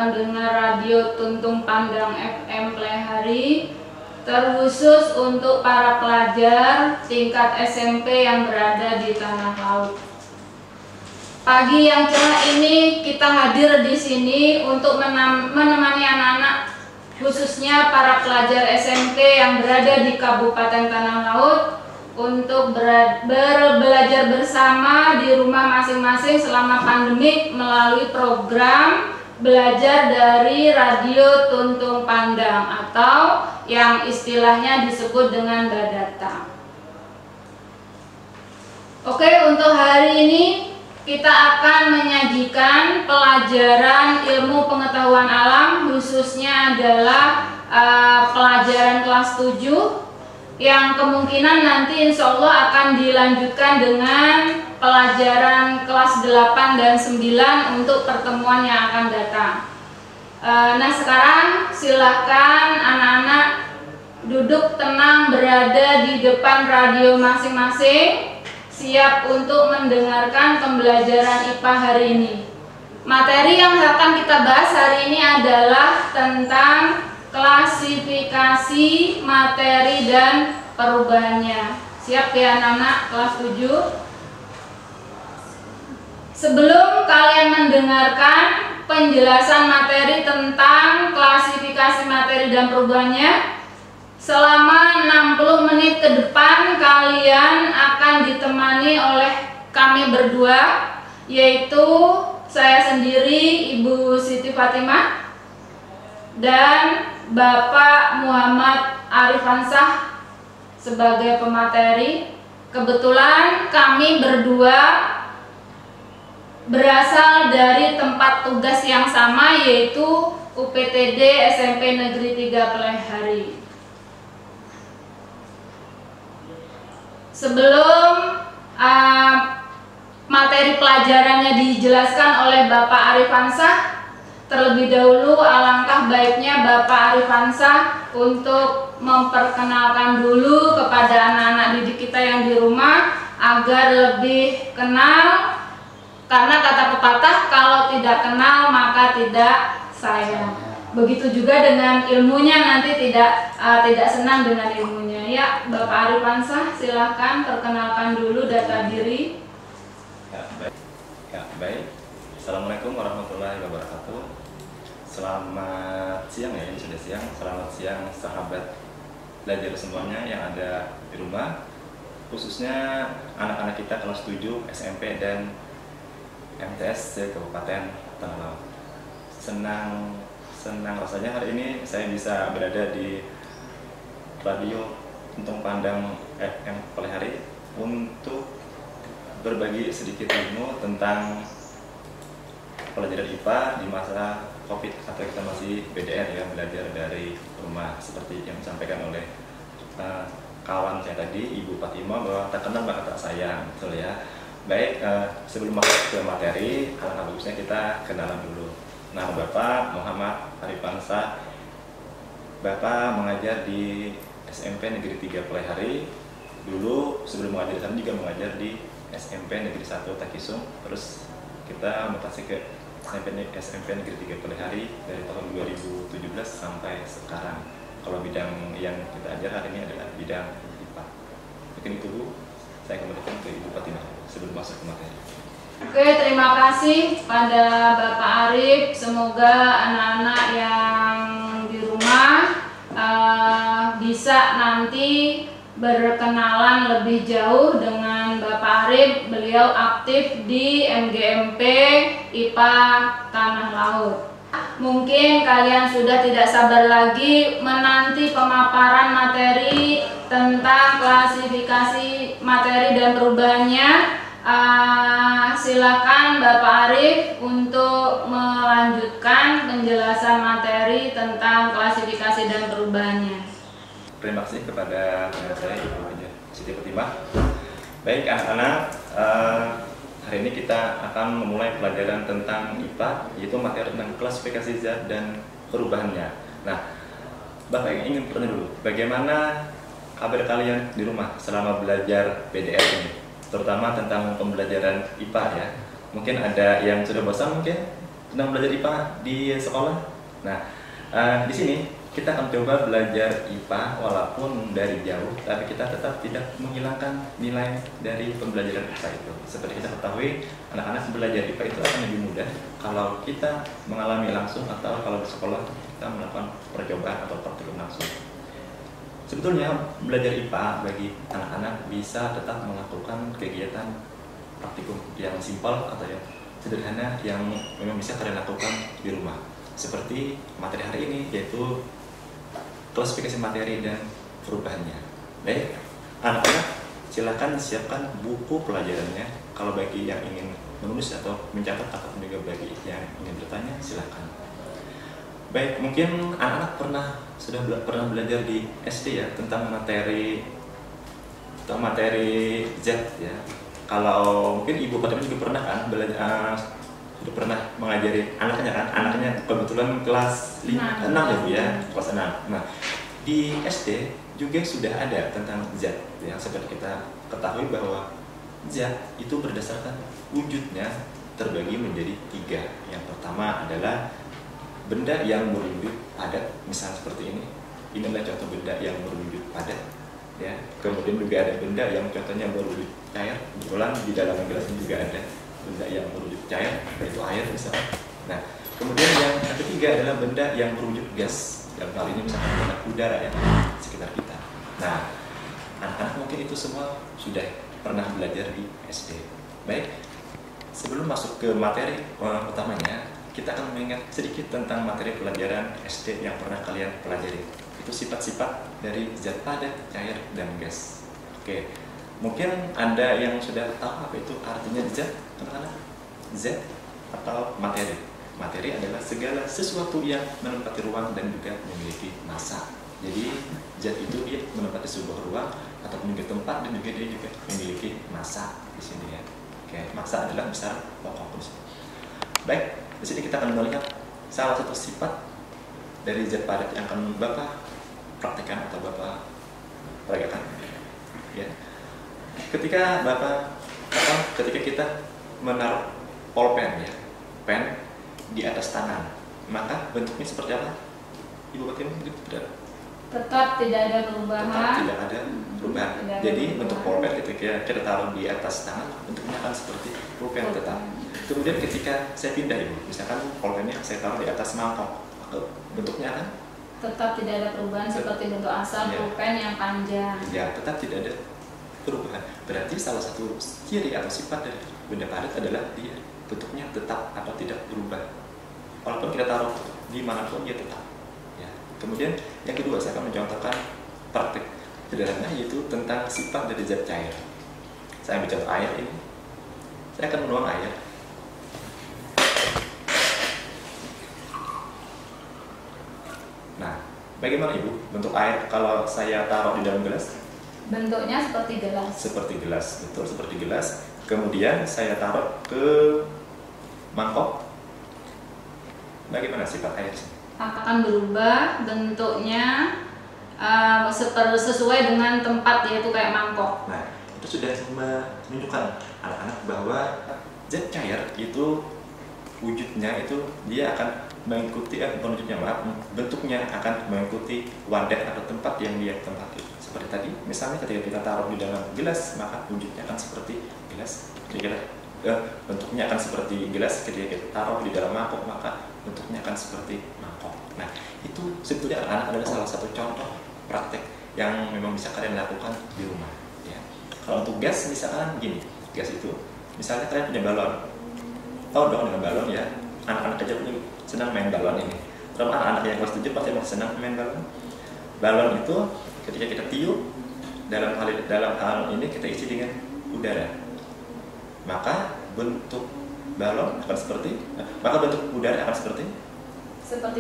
akan dengar radio Tuntung Pandang FM Plehari, terkhusus untuk para pelajar tingkat SMP yang berada di Tanah Laut. Pagi yang cerah ini kita hadir di sini untuk menemani anak-anak, khususnya para pelajar SMP yang berada di Kabupaten Tanah Laut, untuk belajar bersama di rumah masing-masing selama pandemi melalui program belajar dari radio Tuntung Pandang atau yang istilahnya disebut dengan Badata. Oke, untuk hari ini kita akan menyajikan pelajaran ilmu pengetahuan alam, khususnya adalah pelajaran kelas 7 yang kemungkinan nanti insya Allah akan dilanjutkan dengan pelajaran kelas 8 dan 9 untuk pertemuan yang akan datang. Nah, sekarang silahkan anak-anak duduk tenang berada di depan radio masing-masing, siap untuk mendengarkan pembelajaran IPA hari ini. Materi yang akan kita bahas hari ini adalah tentang klasifikasi materi dan perubahannya. Siap ya anak-anak kelas 7? Sebelum kalian mendengarkan penjelasan materi tentang klasifikasi materi dan perubahannya, selama 60 menit ke depan kalian akan ditemani oleh kami berdua, yaitu saya sendiri, Ibu Siti Fatimah, dan Bapak Muhammad Arifansah sebagai pemateri. Kebetulan kami berdua berasal dari tempat tugas yang sama, yaitu UPTD SMP Negeri 3 Plehari. Sebelum materi pelajarannya dijelaskan oleh Bapak Arifansah, terlebih dahulu alangkah baiknya Bapak Arifansah untuk memperkenalkan dulu kepada anak-anak didik kita yang di rumah agar lebih kenal, karena kata pepatah kalau tidak kenal maka tidak sayang. Begitu juga dengan ilmunya, nanti tidak senang dengan ilmunya. Ya, Bapak Arifansah, silahkan perkenalkan dulu data diri. Ya, baik. Assalamualaikum warahmatullahi wabarakatuh. Selamat siang ya, ini sudah siang. Selamat siang sahabat belajar semuanya yang ada di rumah, khususnya anak-anak kita kelas 7 SMP dan MTS Kabupaten Tanah Laut. Senang rasanya hari ini saya bisa berada di radio Tuntung Pandang FM Plehari untuk berbagi sedikit ilmu tentang pelajaran IPA di masa COVID atau kita masih BDR ya, belajar dari rumah, seperti yang disampaikan oleh kawan saya tadi, Ibu Fatimah, bahwa tak kenal maka tak sayang, betul ya. Baik, sebelum masuk ke materi, alangkah bagusnya kita kenalan dulu. Nama Bapak Muhammad Arifansah. Bapak mengajar di SMP Negeri 3 Plehari. Dulu sebelum mengajar di sana juga mengajar di SMP Negeri 1 Takisung. Terus kita mutasi ke SMP Negeri 3 Plehari dari tahun 2017 sampai sekarang. Kalau bidang yang kita ajar hari ini adalah bidang IPA. Mungkin itu Bu, saya kembalikan ke Ibu Fatimah sebelum masuk ke materi. Oke, terima kasih pada Bapak Arif. Semoga anak-anak yang di rumah bisa nanti berkenalan lebih jauh dengan Bapak Arif. Beliau aktif di MGMP IPA Tanah Laut. Mungkin kalian sudah tidak sabar lagi menanti pemaparan materi tentang klasifikasi materi dan perubahannya. Silakan Bapak Arif untuk melanjutkan penjelasan materi tentang klasifikasi dan perubahannya. Terima kasih kepada saya Ibu Siti Fatimah. Baik anak-anak, hari ini kita akan memulai pelajaran tentang IPA, yaitu materi tentang klasifikasi zat dan perubahannya. Nah, Bapak ingin bertanya dulu, bagaimana kabar kalian di rumah selama belajar PDR ini? Terutama tentang pembelajaran IPA ya. Mungkin ada yang sudah bosan mungkin Sedang belajar IPA di sekolah. Nah, di sini kita akan coba belajar IPA walaupun dari jauh, tapi kita tetap tidak menghilangkan nilai dari pembelajaran IPA itu. Seperti kita ketahui, anak-anak belajar IPA itu akan lebih mudah kalau kita mengalami langsung atau kalau di sekolah kita melakukan percobaan atau praktikum langsung. Sebetulnya belajar IPA bagi anak-anak bisa tetap melakukan kegiatan praktikum yang simpel atau yang sederhana yang memang bisa kalian lakukan di rumah. Seperti materi hari ini, yaitu klasifikasi materi dan perubahannya. Baik, anak-anak silakan siapkan buku pelajarannya. Kalau bagi yang ingin menulis atau mencatat atau juga bagi yang ingin bertanya, silakan. Baik, mungkin anak-anak sudah pernah belajar di SD ya tentang materi Z ya. Kalau mungkin Ibu Fatimah juga pernah kan belajar, sudah pernah mengajari anaknya kan, anaknya kebetulan kelas 6 ya Bu ya, kelas 6. Nah, di SD juga sudah ada tentang Z ya, seperti kita ketahui bahwa Z itu berdasarkan wujudnya terbagi menjadi 3. Yang pertama adalah benda yang berwujud padat, misalnya seperti ini. Ini adalah contoh benda yang berwujud padat ya. Kemudian juga ada benda yang contohnya berwujud cair. Kebetulan di dalam gelas ini juga ada benda yang berwujud cair, yaitu air misalnya. Nah, kemudian yang ketiga adalah benda yang berwujud gas. Dalam hal ini misalkan benda udara yang di sekitar kita. Nah, anak-anak mungkin itu semua sudah pernah belajar di SD. Baik, sebelum masuk ke materi utamanya, kita akan mengingat sedikit tentang materi pelajaran SD yang pernah kalian pelajari. Itu sifat-sifat dari zat padat, cair, dan gas. Oke, mungkin Anda yang sudah tahu apa itu artinya zat, anak-anak? Z atau materi. Materi adalah segala sesuatu yang menempati ruang dan juga memiliki massa. Jadi zat itu dia menempati sebuah ruang atau memiliki tempat dan juga dia juga memiliki massa di sini ya. Oke, massa adalah besar pokok. Baik, di sini kita akan melihat salah satu sifat dari zat padat yang akan Bapak praktekkan atau Bapak peragakan. Ya. Ketika kita menaruh pulpen ya, pen di atas tangan, maka bentuknya seperti apa? Ibu Fatimah tetap tidak ada perubahan. Tetap tidak ada perubahan. Tidak Jadi ada bentuk pulpen ketika kita taruh di atas tangan, bentuknya akan seperti pulpen tetap. Kemudian ketika saya pindah Ibu, misalkan pulpennya saya taruh di atas mangkok, bentuknya akan tetap tidak ada perubahan seperti bentuk asal ya, pulpen yang panjang. Ya, tetap tidak ada perubahan. Berarti salah satu ciri atau sifat dari benda padat adalah dia bentuknya tetap atau tidak berubah. Walaupun kita taruh di manapun dia tetap. Ya. Kemudian yang kedua saya akan mencontohkan praktik sederhana yaitu tentang sifat dari zat cair. Saya ambil contoh air ini. Saya akan menuang air. Nah, bagaimana Ibu bentuk air kalau saya taruh di dalam gelas? Bentuknya seperti gelas. Seperti gelas, betul seperti gelas. Kemudian saya taruh ke mangkok. Bagaimana sifat air? Akan berubah bentuknya sesuai dengan tempat, yaitu kayak mangkok. Nah, itu sudah menunjukkan anak-anak bahwa zat cair itu wujudnya itu dia akan mengikuti bentuknya akan mengikuti wadah atau tempat yang dia tempati. Seperti tadi, misalnya ketika kita taruh di dalam gelas, maka wujudnya akan seperti gelas. Bentuknya akan seperti gelas. Ketika kita taruh di dalam mangkok, maka bentuknya akan seperti mangkok. Nah, itu sebetulnya anak adalah salah satu contoh praktek yang memang bisa kalian lakukan di rumah. Ya. Kalau untuk gas, misalkan gini, gas itu, misalnya kalian punya balon, tahu dong dengan balon ya, anak-anak kecil punya senang main balon ini. Terus anak-anak yang kelas 7 pasti masih senang main balon. Balon itu ketika kita tiup, dalam hal ini kita isi dengan udara. Maka bentuk balon akan bentuk udara akan seperti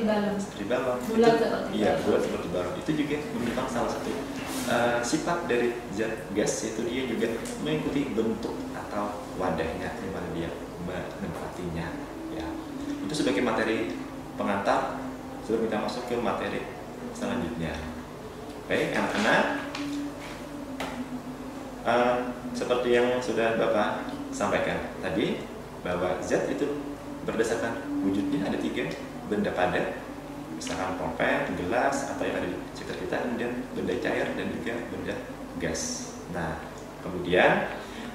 balon. Seperti balon. Bulat seperti iya, balon. bulat seperti balon. Itu juga merupakan salah satu sifat dari zat gas, yaitu dia juga mengikuti bentuk atau wadahnya di mana dia menempatinya. Ya. Itu sebagai materi pengantar sebelum kita masuk ke materi selanjutnya. Baik, anak-anak, seperti yang sudah Bapak sampaikan tadi, bahwa zat itu berdasarkan wujudnya ada 3 benda padat, misalkan pulpen, gelas, atau yang ada di sekitar kita, kemudian benda cair dan juga benda gas. Nah, kemudian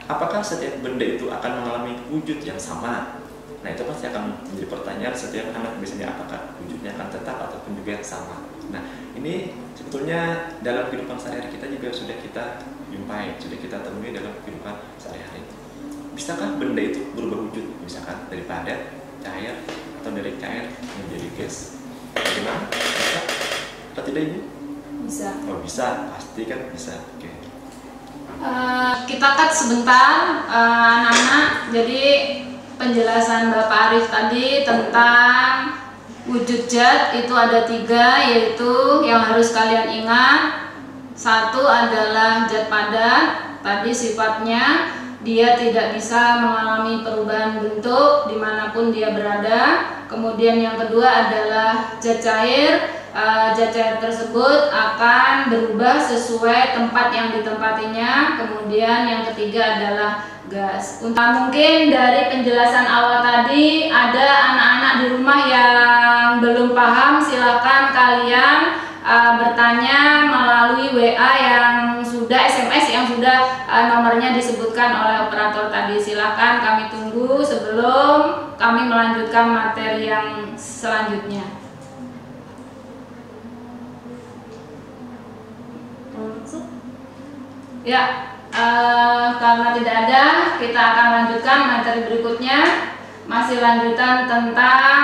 apakah setiap benda itu akan mengalami wujud yang sama? Nah, itu pasti akan menjadi pertanyaan setiap anak, biasanya apakah wujudnya akan tetap ataupun juga sama. Nah, ini sebetulnya dalam kehidupan sehari-hari kita juga sudah kita jumpai, sudah kita temui dalam kehidupan sehari-hari. Bisakah benda itu berubah wujud, misalkan dari padat, cair, atau dari cair menjadi gas? Bagaimana? Bisa? Atau tidak, Ibu? Bisa. Oh, bisa, pasti kan bisa. Oke. Kita cut sebentar, anak-anak. Jadi penjelasan Bapak Arif tadi tentang wujud zat itu ada 3, yaitu yang harus kalian ingat. 1 adalah zat padat, tadi sifatnya dia tidak bisa mengalami perubahan bentuk dimanapun dia berada. Kemudian yang kedua adalah zat cair. Zat cair tersebut akan berubah sesuai tempat yang ditempatinya. Kemudian yang ketiga adalah gas. Mungkin dari penjelasan awal tadi ada anak-anak di rumah yang belum paham, silakan kalian bertanya melalui WA yang sudah, SMS yang sudah nomornya disebutkan oleh operator tadi. Silakan, kami tunggu sebelum kami melanjutkan materi yang selanjutnya. Ya, karena tidak ada, kita akan lanjutkan materi berikutnya. Masih lanjutan tentang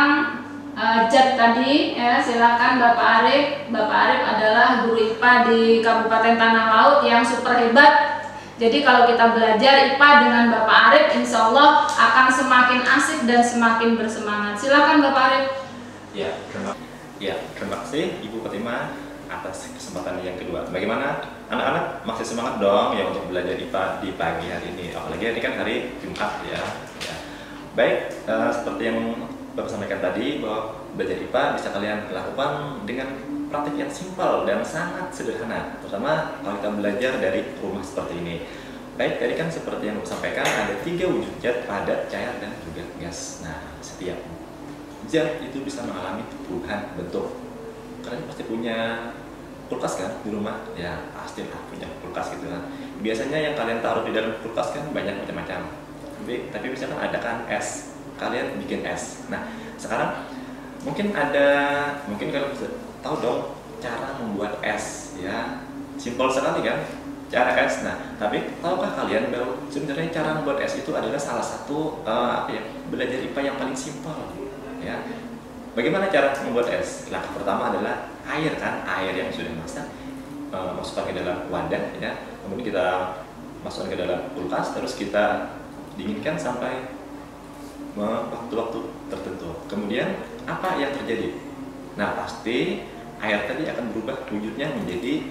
zat tadi, ya. Silakan Bapak Arif. Bapak Arif adalah guru IPA di Kabupaten Tanah Laut yang super hebat. Jadi kalau kita belajar IPA dengan Bapak Arif, insya Allah akan semakin asik dan semakin bersemangat. Silakan Bapak Arif. Terima kasih Ibu Fatimah atas kesempatan yang kedua. Bagaimana anak-anak, masih semangat dong ya untuk belajar IPA di pagi hari ini, apalagi ini kan hari Jumat ya. Baik, seperti yang Bapak sampaikan tadi, bahwa belajar IPA bisa kalian lakukan dengan praktik yang simpel dan sangat sederhana, terutama kalau kita belajar dari rumah seperti ini. Baik, tadi kan seperti yang Bapak sampaikan, ada 3 wujud zat, padat, cair, dan juga gas. Nah, setiap zat itu bisa mengalami perubahan bentuk. Kalian pasti punya kulkas kan di rumah? Ya, pasti lah punya kulkas gitu kan. Biasanya yang kalian taruh di dalam kulkas kan banyak macam-macam. Tapi misalkan ada kan es, kalian bikin es. Nah, sekarang mungkin kalian bisa tahu dong cara membuat es, ya. Simpel sekali kan cara es. Nah, tapi tahukah kalian bahwa sebenarnya cara membuat es itu adalah salah satu belajar IPA yang paling simpel, ya. Bagaimana cara membuat es? Langkah pertama adalah air kan, air yang sudah masak, masukkan ke dalam wadah, ya. Kemudian kita masukkan ke dalam kulkas, terus kita dinginkan sampai waktu-waktu tertentu. Kemudian apa yang terjadi? Nah, pasti air tadi akan berubah wujudnya menjadi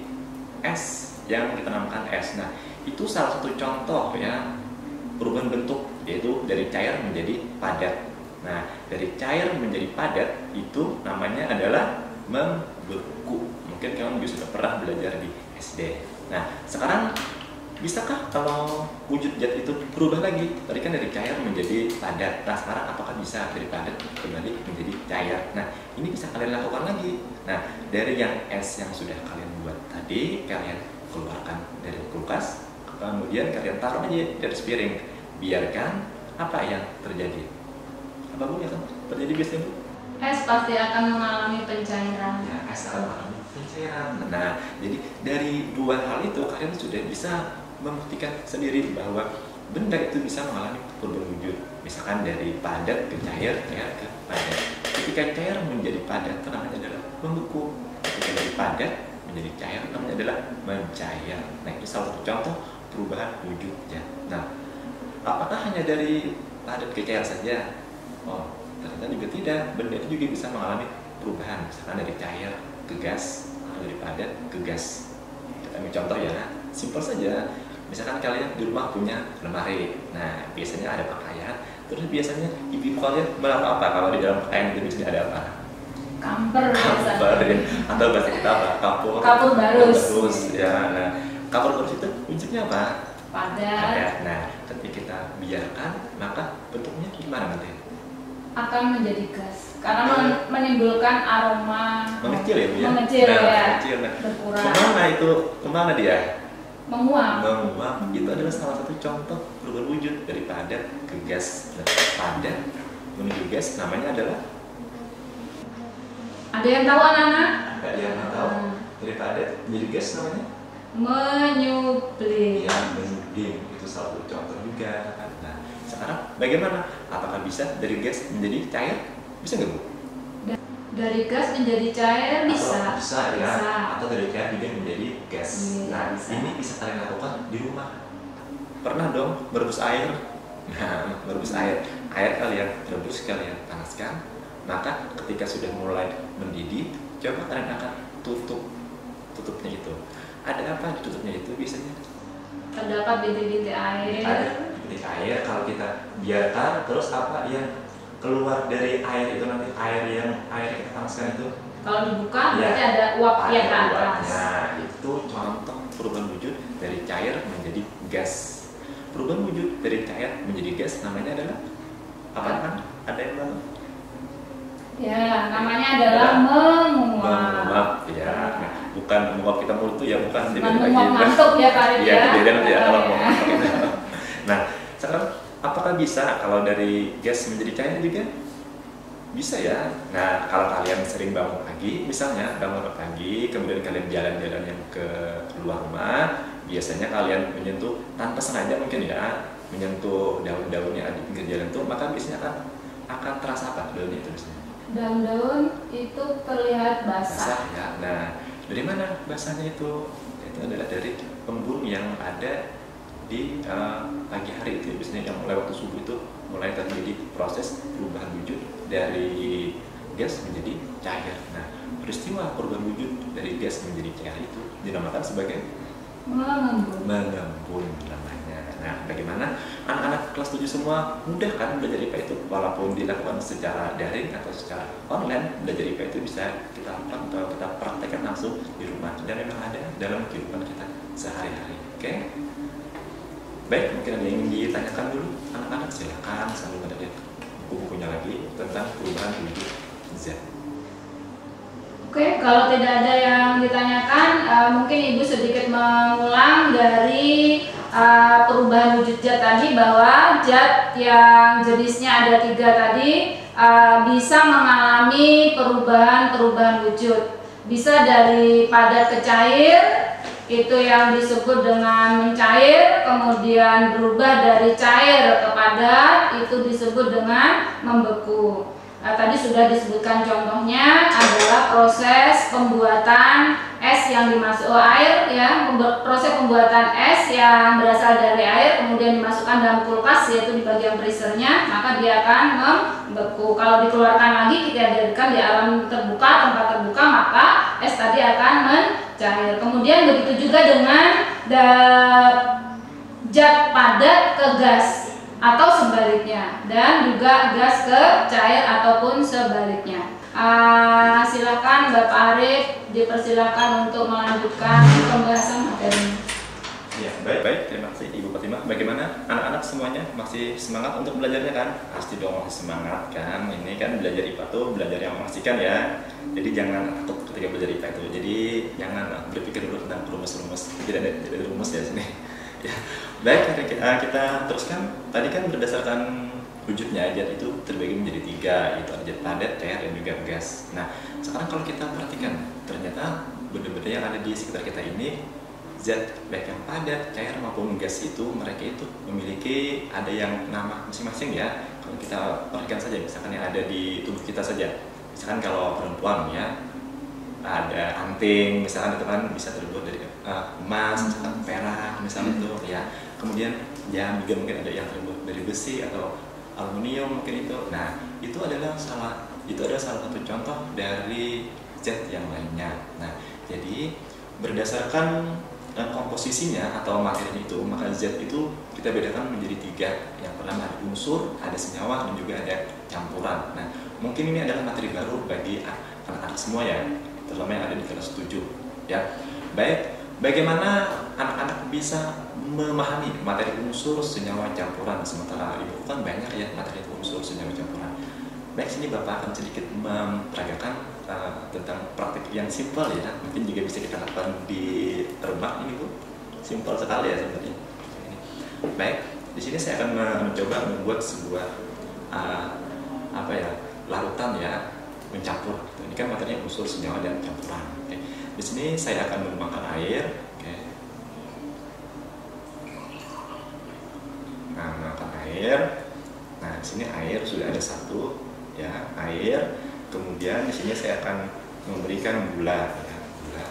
es yang kita namakan es. Nah, itu salah satu contoh ya perubahan bentuk, yaitu dari cair menjadi padat. Nah, dari cair menjadi padat itu namanya adalah membeku. Mungkin kalian juga sudah pernah belajar di SD. Nah, sekarang bisakah kalau wujud zat itu berubah lagi? Tadi kan dari cair menjadi padat. Nah, sekarang apakah bisa dari padat kembali menjadi cair? Nah, ini bisa kalian lakukan lagi. Nah, dari yang es yang sudah kalian buat tadi, kalian keluarkan dari kulkas, kemudian kalian taruh aja di atas piring. Biarkan apa yang terjadi. Apa Bu yang terjadi biasanya, Bu? Es pasti akan mengalami pencairan. Ya, es akan mengalami pencairan. Nah, jadi dari 2 hal itu kalian sudah bisa membuktikan sendiri bahwa benda itu bisa mengalami perubahan wujud. Misalkan dari padat ke cair, cair ke padat. Ketika cair menjadi padat, itu namanya adalah membeku. Ketika dari padat menjadi cair, namanya adalah mencair. Nah, itu salah satu contoh perubahan wujudnya. Nah, apakah hanya dari padat ke cair saja? Oh, ternyata juga tidak. Benda itu juga bisa mengalami perubahan, misalkan dari cair ke gas, atau dari padat ke gas. Kita ambil contoh ya, simpel saja. Misalkan kalian di rumah punya lemari, nah biasanya ada pakaian, terus biasanya ibu kalian melakukan apa kalau di dalam pakaian itu biasanya ada apa? Kamper ya. Atau bahasa kita apa? Kapur barus. Ya, nah kapur barus itu wujudnya apa? Padat. Nah, ketika kita biarkan, maka bentuknya gimana nanti? akan menjadi gas karena menimbulkan aroma mengecil ya Bu ya? Mengecil ya, mengecil. Nah, berkurang. kemana dia? Menguap. Itu adalah salah satu contoh perubahan wujud dari padat ke gas. Nah, padat menuju gas namanya adalah, ada yang tahu anak-anak? ada yang tahu? Dari padat menjadi gas namanya menyublim. ya, menyublim. Itu salah satu contoh juga. Nah, sekarang bagaimana? Apakah bisa dari gas menjadi cair? Bisa nggak Bu? Dari gas menjadi cair bisa. Bisa ya. Atau dari cair juga menjadi gas. Nah, bisa. ini bisa kalian lakukan di rumah. Pernah dong merebus air? Nah, merebus air. Air kalian rebus, kalian panaskan. Maka ketika sudah mulai mendidih, coba kalian akan tutupnya itu. Ada apa di tutupnya itu biasanya? Terdapat bintik-bintik air. Ada bintik air. Kalau kita biarkan, terus apa yang keluar dari air itu nanti, air kita panaskan itu? Kalau dibuka ya, berarti ada uap yang ke atas. Nah, itu contoh perubahan wujud dari cair menjadi gas. Perubahan wujud dari cair menjadi gas namanya adalah apa kan? Ada yang tahu? Ya, namanya adalah menguap. Menguap ya. Nah, bukan menguap kita mulut tuh ya, bukan. Menguap ngantuk ya Pak Arif ya. Iya, beda nanti ya kalau menguap. Nah, sekarang apakah bisa kalau dari gas menjadi cair juga? Bisa ya. Nah, kalau kalian sering bangun pagi, misalnya bangun pagi, kemudian kalian jalan-jalan yang ke luar rumah, biasanya kalian menyentuh tanpa sengaja mungkin ya, menyentuh daun-daunnya di pinggir jalan itu, maka biasanya akan terasa apa daunnya itu biasanya? Daun-daun itu terlihat basah. Ya. Nah, dari mana basahnya itu? Itu adalah dari embun yang ada di pagi hari itu, biasanya yang mulai waktu subuh itu mulai terjadi proses perubahan wujud dari gas menjadi cair. Nah, peristiwa perubahan wujud dari gas menjadi cair itu dinamakan sebagai mengembun namanya. Nah, bagaimana anak-anak kelas 7 semua mudah kan belajar IPA itu, walaupun dilakukan secara daring atau secara online, belajar IPA itu bisa kita lakukan atau kita praktekkan langsung di rumah dan memang ada dalam kehidupan kita sehari-hari. Oke? Baik, mungkin ada yang ingin ditanyakan dulu anak-anak, silakan sambil melihat buku-bukunya lagi tentang perubahan wujud Z. Oke, kalau tidak ada yang ditanyakan, mungkin Ibu sedikit mengulang dari perubahan wujud zat tadi, bahwa zat yang jenisnya ada 3 tadi bisa mengalami perubahan wujud. Bisa dari padat ke cair, itu yang disebut dengan mencair, kemudian berubah dari cair ke padat, itu disebut dengan membeku. Nah, tadi sudah disebutkan contohnya adalah proses pembuatan es yang dimasuk air ya, proses pembuatan es yang berasal dari air kemudian dimasukkan dalam kulkas, yaitu di bagian freezernya, maka dia akan membeku. Kalau dikeluarkan lagi, kita hadirkan di alam terbuka, tempat terbuka, maka es tadi akan mencair. Kemudian begitu juga dengan zat padat ke gas atau sebaliknya, dan juga gas ke cair ataupun sebaliknya. Silakan Bapak Arif, dipersilakan untuk melanjutkan pembahasan materi. Ya, baik, terima kasih Ibu Fatimah. Bagaimana anak-anak semuanya, masih semangat untuk belajarnya kan? Pasti dong masih semangat kan? Ini kan belajar IPA tuh belajar yang mengasihkan ya. Jadi jangan takut ketika belajar IPA itu. Jadi jangan berpikir dulu tentang rumus-rumus. Tidak ada rumus ya sini. Ya. Baik, kita teruskan. Tadi kan berdasarkan wujudnya zat itu terbagi menjadi 3, yaitu zat padat, cair, dan juga gas. Nah, sekarang kalau kita perhatikan, ternyata benda-benda yang ada di sekitar kita ini, zat baik yang padat, cair maupun gas itu, mereka itu memiliki ada yang nama masing-masing ya. Kalau kita perhatikan saja, misalkan yang ada di tubuh kita saja. Misalkan kalau perempuan ya, ada anting, misalkan itu kan bisa terbuat dari emas, misalkan perak, misalnya itu ya. Kemudian jam juga mungkin ada yang terbuat dari besi atau aluminium mungkin itu. Nah, itu adalah salah satu contoh dari zat yang lainnya. Nah, jadi berdasarkan komposisinya atau materinya itu, maka zat itu kita bedakan menjadi 3. Yang pertama ada unsur, ada senyawa, dan juga ada campuran. Nah, mungkin ini adalah materi baru bagi anak-anak semua ya, terutama yang ada di kelas 7 ya. Baik, bagaimana anak-anak bisa memahami materi unsur, senyawa, campuran? Sementara di buku kan banyak ya materi unsur, senyawa, campuran. Next ini Bapak akan sedikit memperagakan tentang praktik yang simpel ya, mungkin juga bisa kita lakukan di rumah ini Bu. Simpel sekali ya sebenarnya. Baik, di sini saya akan mencoba membuat sebuah apa ya, larutan ya, mencampur. Ini kan materinya unsur, senyawa dan campuran. Oke. Di sini saya akan menggunakan air. Oke. Nah, menggunakan air. Nah, di sini air sudah ada satu, ya, air. Kemudian di sini saya akan memberikan gula, ya, gula.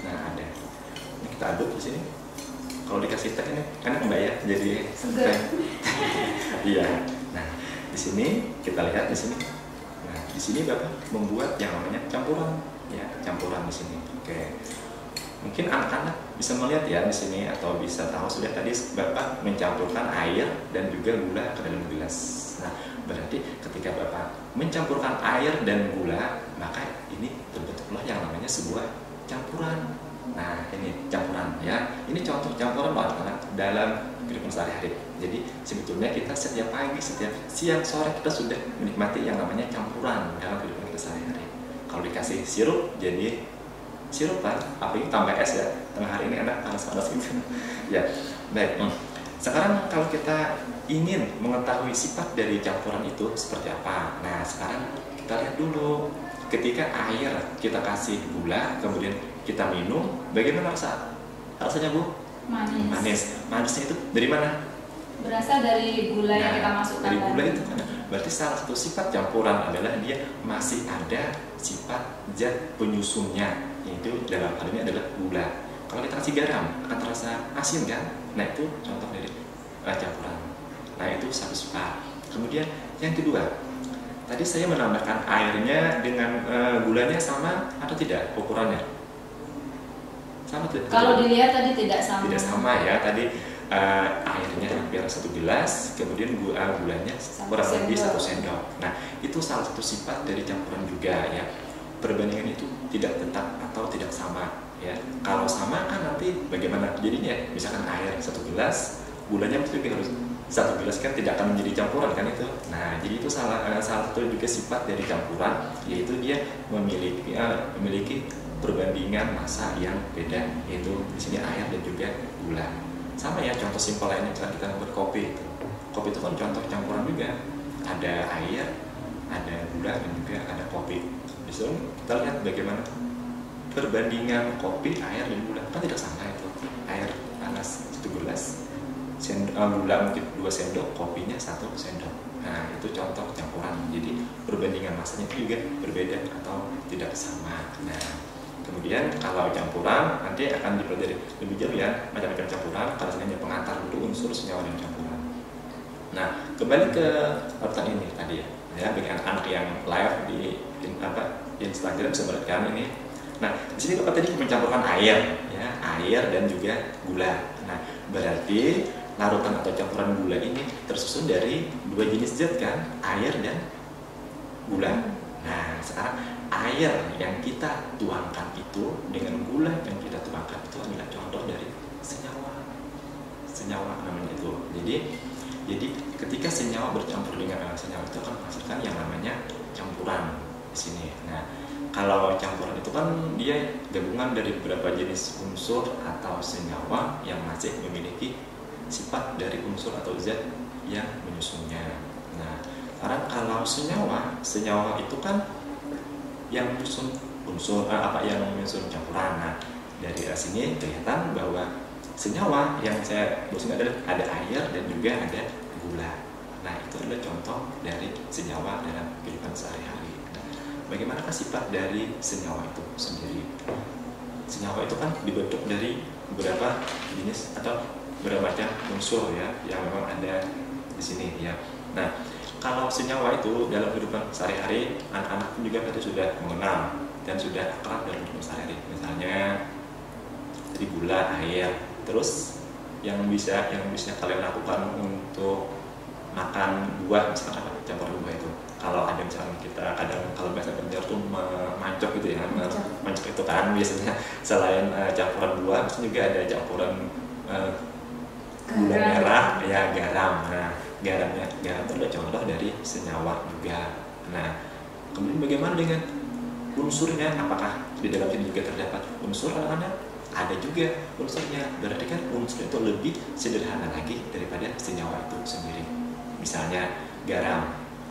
Nah, ada. Ini kita aduk di sini. Kalau dikasih teh ini kan Mbak ya, jadi segar. Iya. Nah, di sini kita lihat di sini. Nah, di sini Bapak membuat yang namanya campuran, ya, campuran di sini. Oke. Mungkin anak-anak bisa melihat ya di sini atau bisa tahu sudah tadi Bapak mencampurkan air dan juga gula ke dalam gelas. Nah, berarti ketika Bapak mencampurkan air dan gula, maka ini terbentuklah yang namanya sebuah campuran. Nah, ini campuran ya. Ini contoh campuran anak-anak dalam kehidupan sehari-hari. Jadi sebetulnya kita setiap pagi, setiap siang, sore kita sudah menikmati yang namanya campuran dalam kehidupan kita sehari-hari. Kalau dikasih sirup jadi sirup kan, apalagi tambah es ya. Tengah hari ini enak panas-panas gitu. Ya, baik. Sekarang kalau kita ingin mengetahui sifat dari campuran itu seperti apa, nah sekarang kita lihat dulu. Ketika air kita kasih gula, kemudian kita minum, bagaimana rasanya Bu? Manis. Manis. Manisnya itu dari mana? Berasal dari gula yang kita masukkan. Dari gula itu kan. Berarti salah satu sifat campuran adalah dia masih ada sifat zat penyusunnya, yaitu dalam hal ini adalah gula. Kalau kita kasih garam akan terasa asin kan? Nah itu contoh dari campuran. Nah itu satu sifat. Kemudian yang kedua, tadi saya menambahkan airnya dengan gulanya sama atau tidak ukurannya? Sama tidak? Kalau dilihat tadi tidak sama. Tidak sama ya, tadi airnya hampir 1 gelas, kemudian gulanya kurang lebih 1 sendok. Nah itu salah satu sifat dari campuran juga ya. Perbandingan itu tidak tetap atau tidak sama ya. Kalau sama kan nanti bagaimana jadinya? Misalkan air 1 gelas, gulanya mesti harus 1 gelas kan tidak akan menjadi campuran kan itu. Nah jadi itu salah satu juga sifat dari campuran, yaitu dia memiliki perbandingan massa yang beda, yaitu di sini air dan juga gula. Sama ya, contoh simpel lainnya misalnya kita buat kopi itu. Kopi itu kan contoh campuran juga. Ada air, ada gula dan juga ada kopi. Bisa kita lihat bagaimana perbandingan kopi, air dan gula kan tidak sama itu. Air panas 1 gelas, gula mungkin 2 sendok, kopinya 1 sendok. Nah itu contoh campuran. Jadi perbandingan massanya itu juga berbeda atau tidak sama. Nah kemudian kalau campuran nanti akan dipelajari lebih jauh ya, macam-macam campuran. Kalau hanya pengantar dulu unsur, senyawa dan campuran. Nah kembali ke larutan ini tadi ya, bagi anak-anak yang live di Instagram bisa melihat ini. Nah di sini Bapak tadi mencampurkan air ya, air dan juga gula. Nah berarti larutan atau campuran gula ini tersusun dari 2 jenis zat kan, air dan gula. Nah sekarang air yang kita tuangkan itu dengan gula yang kita tuangkan itu adalah contoh dari senyawa namanya itu. Jadi ketika senyawa bercampur dengan senyawa itu akan menghasilkan yang namanya campuran di sini. Nah kalau campuran itu kan dia gabungan dari beberapa jenis unsur atau senyawa yang masih memiliki sifat dari unsur atau zat yang menyusunnya. Nah sekarang kalau senyawa itu kan yang menyusun unsur yang menyusun campuran. Nah dari sini kelihatan bahwa senyawa yang saya maksudnya adalah ada air dan juga ada gula. Nah itu adalah contoh dari senyawa dalam kehidupan sehari-hari. Nah, bagaimanakah sifat dari senyawa itu sendiri? Senyawa itu kan dibentuk dari beberapa jenis atau beberapa macam unsur ya yang memang ada di sini ya. Nah kalau senyawa itu dalam kehidupan sehari-hari, anak-anak pun juga tadi sudah mengenal dan sudah akrab dalam kehidupan sehari-hari. Misalnya dari gula, air, terus yang bisa kalian lakukan untuk makan buah, misalkan apa campuran buah itu. Kalau ada misalnya kita kadang kalau bahasa Banjar tuh mancok gitu ya, mancok itu kan biasanya selain campuran buah, juga ada campuran gula merah, ya garam. Nah, garam itu adalah contoh dari senyawa juga. Nah, kemudian bagaimana dengan unsurnya? Apakah di dalam sini juga terdapat unsur anak-anak? Ada juga unsurnya. Berarti kan unsur itu lebih sederhana lagi daripada senyawa itu sendiri. Misalnya garam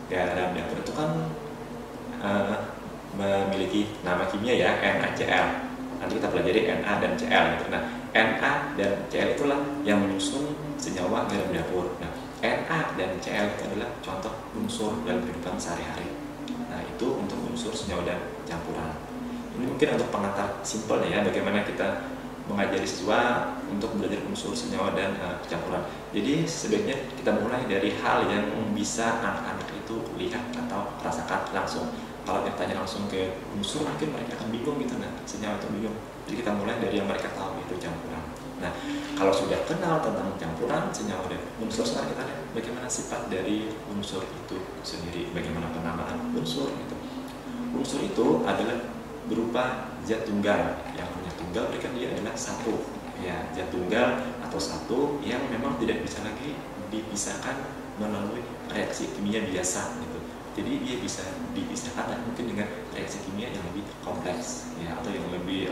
dapur itu kan memiliki nama kimia ya, NaCl. Nanti kita pelajari Na dan Cl gitu. Nah, Na dan Cl itulah yang menyusun senyawa garam dapur. Nah, Na dan Cl itu adalah contoh unsur dalam kehidupan sehari-hari. Nah, itu untuk unsur senyawa dan campuran. Ini mungkin untuk pengantar simpel ya, bagaimana kita mengajari siswa untuk belajar unsur senyawa dan campuran. Jadi sebaiknya kita mulai dari hal yang bisa anak-anak itu lihat atau rasakan langsung. Kalau kita tanya langsung ke unsur, mungkin mereka akan bingung gitu, nah senyawa itu bingung. Jadi kita mulai dari yang mereka tahu, itu campuran. Nah, kalau sudah kenal tentang campuran, senyawa dan unsur, sekarang kita lihat bagaimana sifat dari unsur itu sendiri, bagaimana penamaan unsur itu. Unsur itu adalah berupa zat tunggal. Yang namanya tunggal berarti kan dia adalah satu, ya, zat tunggal atau satu yang memang tidak bisa lagi dipisahkan melalui reaksi kimia biasa gitu. Jadi dia bisa dipisahkan mungkin dengan reaksi kimia yang lebih kompleks ya, atau yang lebih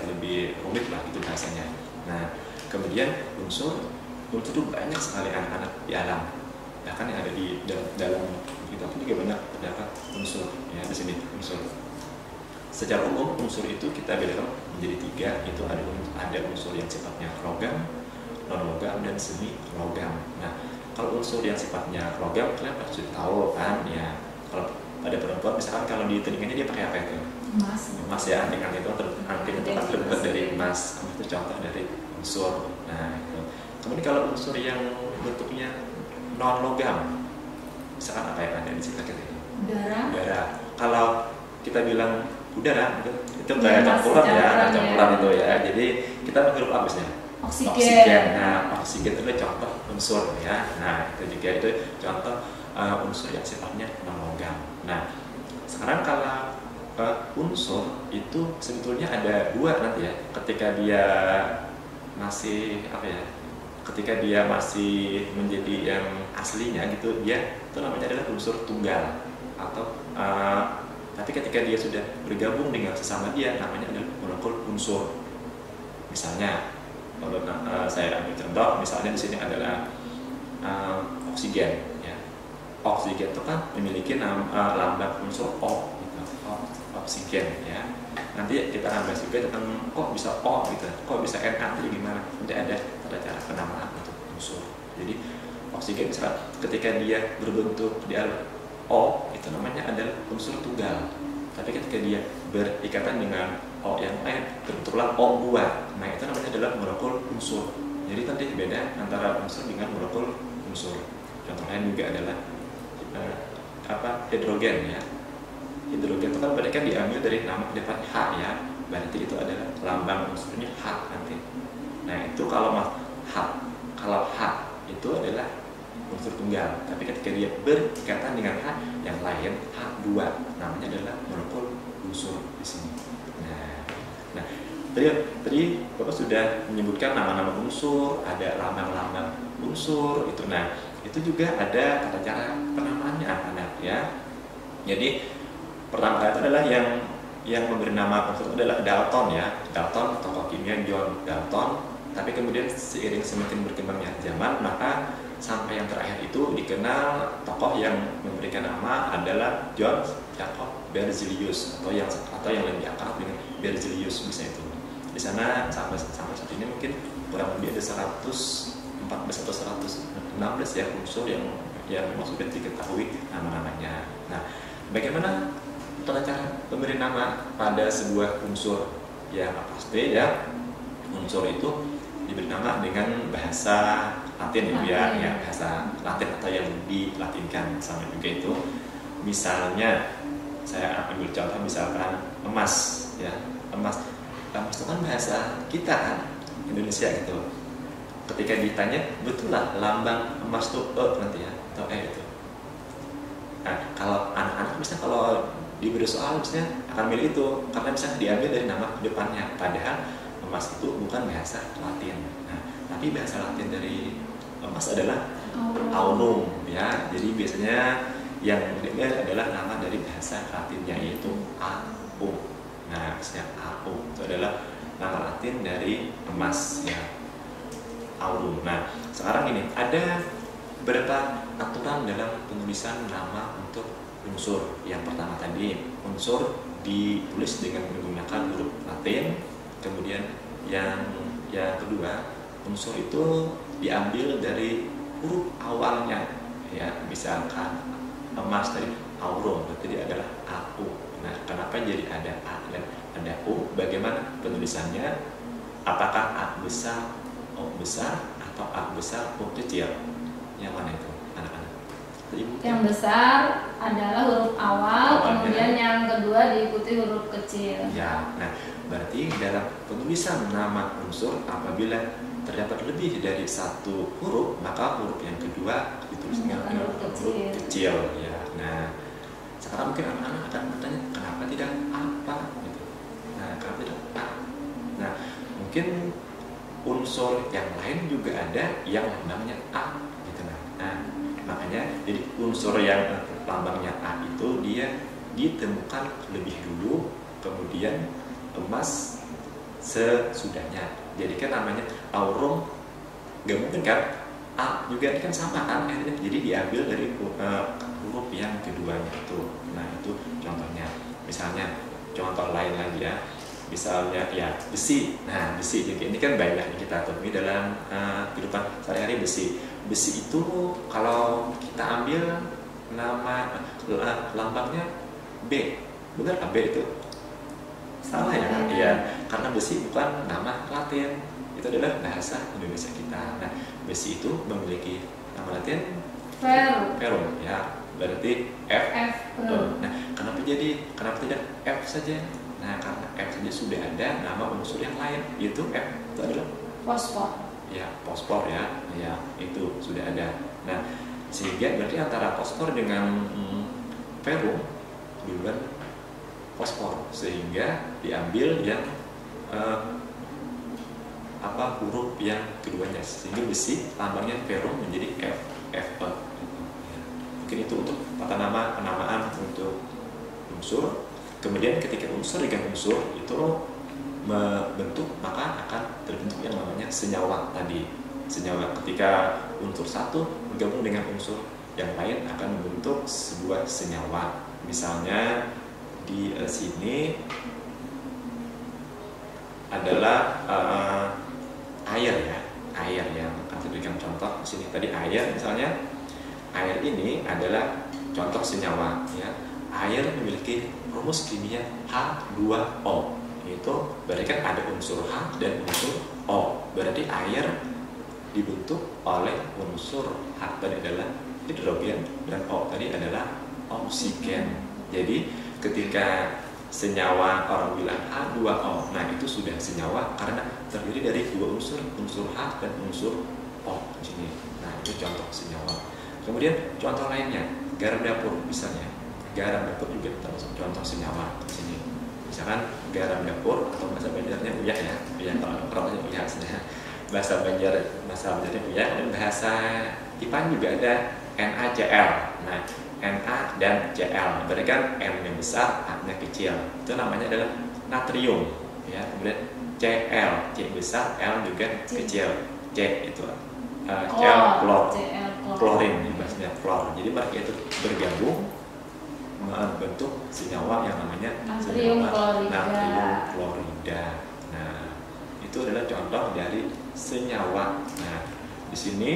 lebih rumit lah gitu bahasanya. Nah, kemudian unsur itu banyak sekali anak-anak di alam, bahkan yang ada di dalam kita pun juga banyak terdapat unsur ya di sini unsur. Secara umum unsur itu kita bedakan menjadi tiga, itu ada unsur yang sifatnya logam, non logam, dan semi logam. Nah, kalau unsur yang sifatnya logam, kalian pasti tahu kan ya, kalau pada perempuan misalkan kalau di telinganya dia pakai apa itu? Emas ya, anting itu kan terbuat dari emas. Itu contoh dari unsur. Nah, itu. Kemudian kalau unsur yang bentuknya non logam, misalkan apa yang ada di sini kita? Udara. Kalau kita bilang udara itu kayak campuran ya, campuran itu ya. Jadi kita menghirup habisnya oksigen. Nah, oksigen itu adalah contoh unsur ya. Nah, itu juga itu contoh unsur yang sifatnya non logam. Nah, sekarang kalau unsur itu sebetulnya ada dua nanti ya. Ketika dia masih ketika dia masih menjadi yang aslinya gitu, dia itu namanya adalah unsur tunggal. Atau tapi ketika dia sudah bergabung dengan sesama dia, namanya adalah molekul unsur. Misalnya, kalau saya ambil contoh, misalnya di sini adalah oksigen. Ya. Oksigen itu kan memiliki lambang unsur O, gitu. Oksigen. Ya. Nanti kita akan bahas juga tentang kok bisa O, gitu. Kok bisa Na, jadi gimana? Nanti ada cara penamaan untuk unsur. Jadi oksigen misalnya ketika dia berbentuk di O, itu namanya adalah unsur tunggal. Tapi ketika dia berikatan dengan O yang lain, terbentuklah O buah. Nah, itu namanya adalah molekul unsur. Jadi nanti beda antara unsur dengan molekul unsur. Contoh lain juga adalah hidrogen ya. Hidrogen itu kan berarti kan diambil dari nama depan H ya. Berarti itu adalah lambang unsurnya H nanti. Nah, itu kalau H itu adalah unsur tunggal, tapi ketika dia berikatan dengan H yang lain, H2, namanya adalah molekul unsur di sini. Nah, tadi Bapak sudah menyebutkan nama-nama unsur, ada lambang-lambang unsur itu. Nah, itu juga ada tata cara penamaannya anak-anak ya. Jadi pertama kali itu adalah yang memberi nama unsur adalah Dalton ya. Dalton, tokoh kimia John Dalton. Tapi kemudian seiring semakin berkembangnya zaman, maka sampai yang terakhir itu dikenal tokoh yang memberikan nama adalah John Jacob Berzelius atau yang lebih akrab dengan Berzelius bisa itu. Di sana sampai saat ini mungkin kurang lebih ada 114 atau 116 ya unsur yang memang sudah diketahui nama-namanya. Nah, bagaimana tata cara memberi nama pada sebuah unsur? Ya pasti ya, unsur itu diberi nama dengan bahasa Latin ya, bahasa Latin atau yang dilatinkan sama juga itu. Misalnya saya ambil contoh misalkan emas ya, emas itu kan bahasa kita kan Indonesia gitu. Ketika ditanya betul lah lambang emas itu nanti ya atau itu. Nah, kalau anak-anak misalnya kalau diberi soal misalnya akan milih itu karena misalnya diambil dari nama depannya, padahal emas itu bukan bahasa Latin. Nah, Tapi bahasa Latin dari emas adalah aurum ya. Jadi biasanya yang didengar adalah nama dari bahasa Latinnya, yaitu AU. Nah, misalnya AU itu adalah nama Latin dari emas ya, aurum. Nah, sekarang ini ada beberapa aturan dalam penulisan nama untuk unsur. Yang pertama tadi, unsur ditulis dengan menggunakan huruf Latin. Kemudian yang kedua, unsur itu diambil dari huruf awalnya ya, misalkan emas tadi aurum, berarti dia adalah AU. Nah, kenapa jadi ada A dan ada U? Bagaimana penulisannya? Apakah A besar, O besar, atau A besar, O kecil? Yang mana itu, anak-anak? Yang besar adalah huruf awal, kemudian yang kedua diikuti huruf kecil. Ya, nah berarti dalam penulisan nama unsur apabila terdapat lebih dari satu huruf, maka huruf yang kedua ditulis dengan huruf kecil ya. Nah, sekarang mungkin anak-anak akan bertanya, kenapa tidak apa gitu. Nah, kenapa tidak A? Nah, mungkin unsur yang lain juga ada yang lambangnya A gitu. Nah, makanya jadi unsur yang lambangnya A itu dia ditemukan lebih dulu, kemudian emas sesudahnya. Jadi kan namanya aurum, gak mungkin kan A juga kan sama kan, jadi diambil dari huruf yang keduanya itu. Nah, itu contohnya. Misalnya contoh lain lagi ya, misalnya ya besi. Nah, besi juga ini kan banyak kita temui dalam kehidupan sehari-hari. Besi itu kalau kita ambil nama lambangnya B, benar B itu? Salah ya? Iya, karena besi bukan nama Latin, itu adalah bahasa Indonesia kita. Nah, besi itu memiliki nama Latin ferrum ya, berarti F. Nah, kenapa tidak F saja? Nah, karena F saja sudah ada nama unsur yang lain, yaitu F itu adalah fosfor. Ya, fosfor ya, ya itu sudah ada. Nah, sehingga berarti antara fosfor dengan ferrum duluan fosfor, sehingga diambil yang huruf yang keduanya, sehingga besi lambangnya ferrum menjadi F. Ya. Mungkin itu untuk penamaan untuk unsur. Kemudian ketika unsur dengan unsur itu membentuk, maka akan terbentuk yang namanya senyawa tadi. Senyawa ketika unsur satu bergabung dengan unsur yang lain akan membentuk sebuah senyawa. Misalnya di sini adalah air ya, air yang akan saya berikan contoh di sini tadi air. Misalnya air ini adalah contoh senyawa ya. Air memiliki rumus kimia H2O, itu berarti kan ada unsur H dan unsur O. Berarti air dibentuk oleh unsur H tadi adalah hidrogen dan O tadi adalah oksigen. Jadi ketika senyawa orang bilang H2O, nah itu sudah senyawa karena terdiri dari dua unsur H dan unsur O di sini. Nah, itu contoh senyawa. Kemudian contoh lainnya, garam dapur misalnya. Garam dapur juga termasuk contoh senyawa di sini. Misalkan garam dapur atau bahasa Banjarnya uyah ya. Uyah kalau uyah sebenarnya. Bahasa Banjarnya uyah, dan bahasa Ipan juga ada NaCl. Nah, Na dan Cl, berarti kan N-nya besar, A-nya kecil. Itu namanya adalah natrium ya. Kemudian Cl, C besar, L juga kecil. C itu Cl klorin, bahasanya klor. Jadi mereka itu bergabung membentuk senyawa yang namanya natrium klorida. Nah, itu adalah contoh dari senyawa. Nah, di sini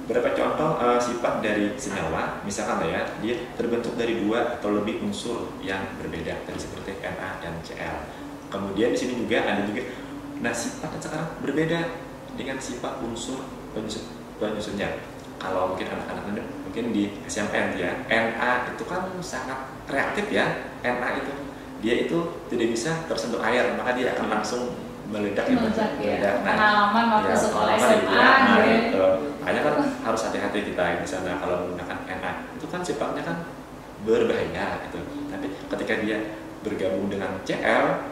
berapa contoh sifat dari senyawa. Misalkan ya, dia terbentuk dari dua atau lebih unsur yang berbeda, tadi seperti Na dan Cl. Kemudian di sini juga ada juga, nah sifatnya sekarang berbeda dengan sifat unsur penyusunnya. Kalau mungkin anak-anak mungkin di SMN ya, Na itu kan sangat reaktif ya. Na itu dia itu tidak bisa tersentuh air, maka dia akan langsung meledak ya. Nah, pengalaman waktu sekolah SMA gitu. Makanya kan harus hati-hati kita di sana kalau menggunakan Na. Itu kan sifatnya kan berbahaya gitu. Tapi ketika dia bergabung dengan Cl,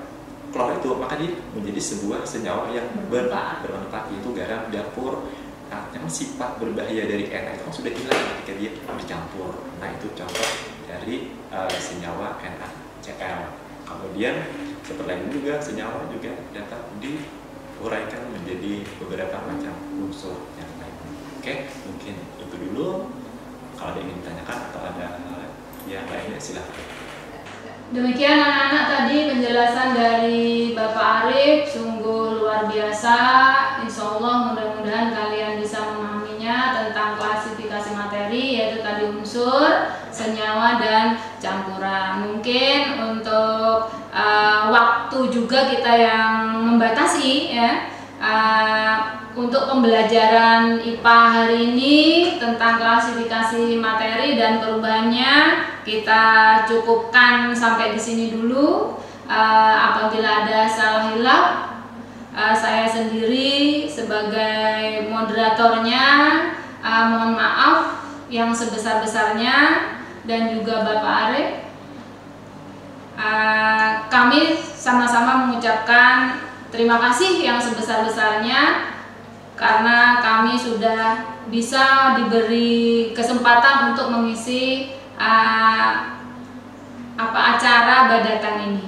klor itu, maka dia menjadi sebuah senyawa yang bermanfaat, yaitu garam dapur. Nah, memang sifat berbahaya dari Na itu kan sudah hilang ketika dia bercampur. Nah, itu contoh dari senyawa NaCl. Kemudian seperti lain juga senyawa juga dapat diuraikan menjadi beberapa macam unsur yang lain. Oke, mungkin itu dulu. Kalau ada yang ingin ditanyakan atau ada yang lainnya silahkan. Demikian anak-anak tadi penjelasan dari Bapak Arif, sungguh luar biasa. Insya Allah mudah-mudahan kalian bisa memahaminya tentang klasifikasi materi, yaitu tadi unsur, senyawa, dan campuran. Mungkin untuk waktu juga kita yang membatasi ya. Untuk pembelajaran IPA hari ini tentang klasifikasi materi dan perubahannya kita cukupkan sampai di sini dulu. Apabila ada salah hilaf, saya sendiri sebagai moderatornya mohon maaf yang sebesar-besarnya, dan juga Bapak Arif. Kami sama-sama mengucapkan terima kasih yang sebesar-besarnya karena kami sudah bisa diberi kesempatan untuk mengisi acara badatan ini.